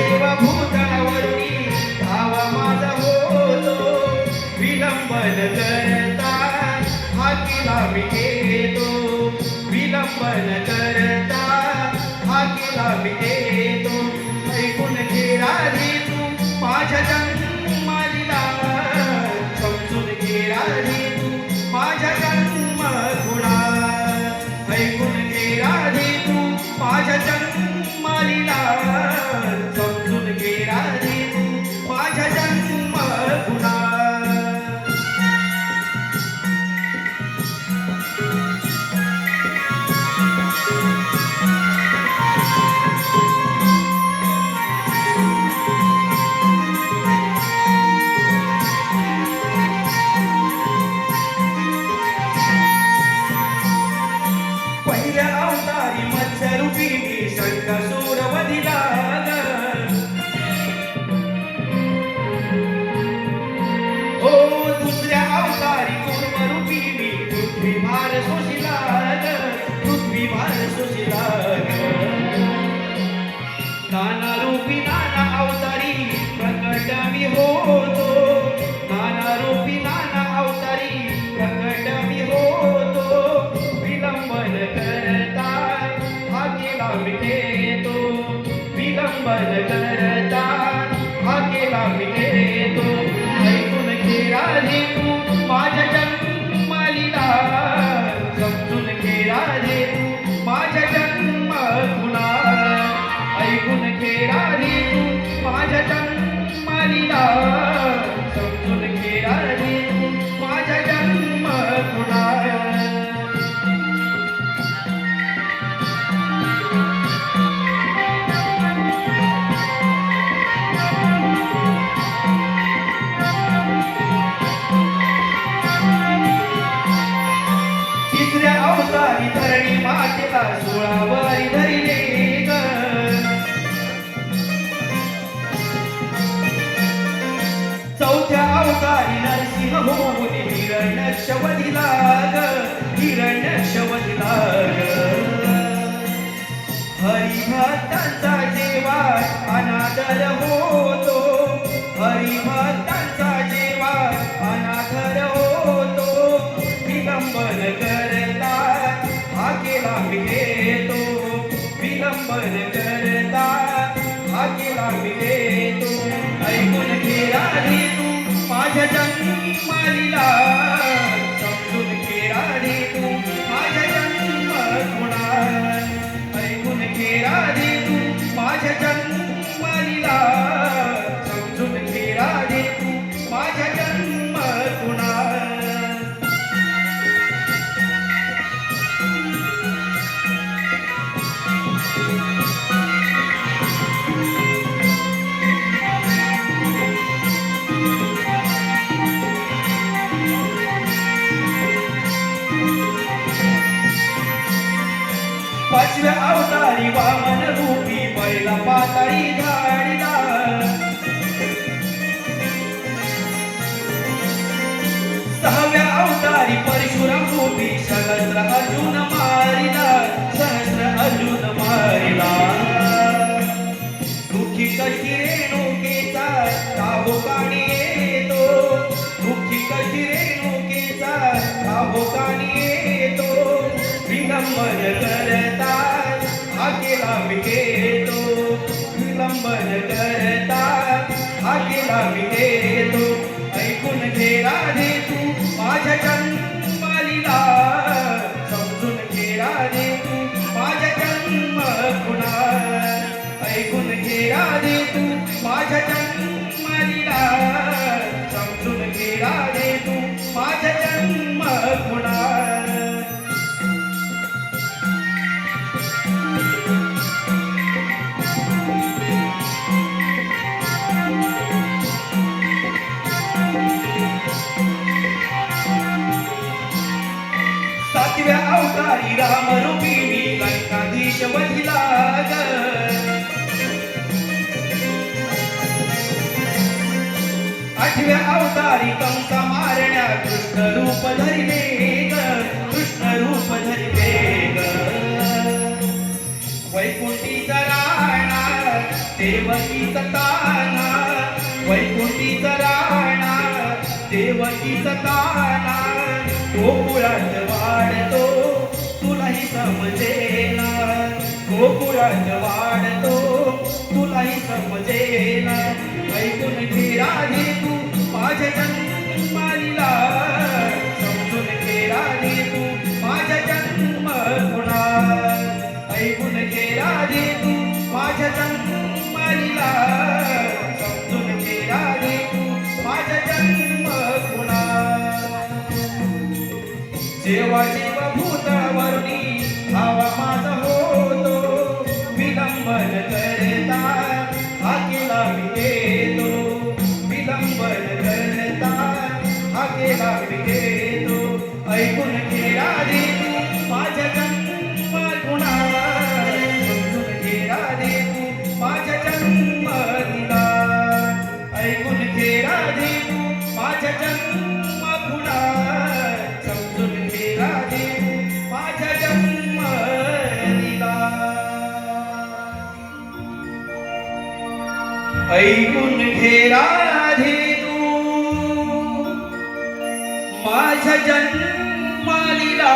देव भूतळावरती धावा माझा होतो विलंबन करता हाकेला मी येतो विलंबन करता हाकेला मी येतो ऐकून घे राधे तू माझ्या जन्मालीला समजून घे राधे तू माझ्या जन्म गुणा ऐकून घे राधे तू माझ्या जन्मालीला समजून घे राधे तू माझ्या जन्म गुणा पहिल्या अवतारी मत्स्यरूपी मी शंकासूर वधिला हो दुसऱ्या अवतारी कूर्मरूपी मी पृथ्वी भार शोषिला पृथ्वी भार शोषिला नाना रूपी नाना अवतारी प्रकट मी होतो नाना रूपी नाना अवतारी प्रकट मी होतो विलंबन करता हाकेला मी येतो विलंबन करता हाकेला मी येतो ऐकून घे राधे तू माझ्या जन्मालीला समजून घे राधे तू माझ्या जन्म गुणा ऐकून घे राधे तू माझ्या जन्मालीला समजून घे राधे तू माझ्या जन्म गुणा तिसऱ्या अवतारी धरणी मातेला 16 वारी धरिले ग चौथ्या अवतारी नरसिंह होऊन हिरण्यक्ष वधिला ग हिरण्यक्ष वधिला ग हरिभक्तांचा जेव्हा अनादर होतो हरिभक्तांचा जेव्हा अनादर होतो विलंबन करता हाकेला मी येतो विलंबन करता हाकेला मी येतो ऐकून घे राधे तू माझ्या जन्मालीला समजून घे राधे तू माझ्या जन्म गुणा ऐकून घे राधे तू माझ्या जन्मालीला समजून घे राधे तू माझ्या जन्म गुणा पाचव्या अवतारी वामन रूपी बैला पाताळी धाडिला सहाव्या अवतारी परशुराम रूपी सहस्र अर्जुन मारिला सहस्र अर्जुन मारिला दुःखी कशी रेणुकेचा काहोकाणी येतो दुःखी कशी रेणुकेचा काहोकाणी येतो विलंबन करता हाकेला मी येतो विलंबन करता हाकेला मी येतो ऐकून घे राधे तू माझ्या जन्मालीला समजून घे राधे तू माझ्या जन्म गुणा ऐकून घे राधे तू माझ्या जन्मालीला समजून घे राधे तू माझ्या जन्म गुणा सातव्या अवतारी रामरूपिणी लंकाधीश वधिला ग आठव्या अवतारी कंसा मारण्या कृष्ण रूप धरिले ग कृष्ण रूप धरिले ग वैकुंठीचा राणा देवकीचा ताना वैकुंठीचा राणा देवकीचा ताना गोकुळात वाढतो तुलाही समजेना गोकुळात वाढतो तुलाही समजेना ऐकून घे राधे तू माझ्या जन्मालीला समजून घे राधे तू माझ्या जन्म गुणा ऐकून घे राधे तू माझ्या जन्मालीला समजून घे राधे तू माझ्या जन्म गुणा जेव्हा जेव्हा भूतळवरणी हवा माझा होतो विलंबन करता हाकेला मी येतो विलंबन करता हाकेला मी येतो ऐकून घे राधे तू माझ्या जन्म गुणा समजून घे राधे तू माझ्या जन्म दिला ऐकून घे राधे तू माझ्या जन्म गुणा समजून घे राधे तू माझ्या जन्म दिला ऐकून घे राधे तू माझ्या जन्मालीला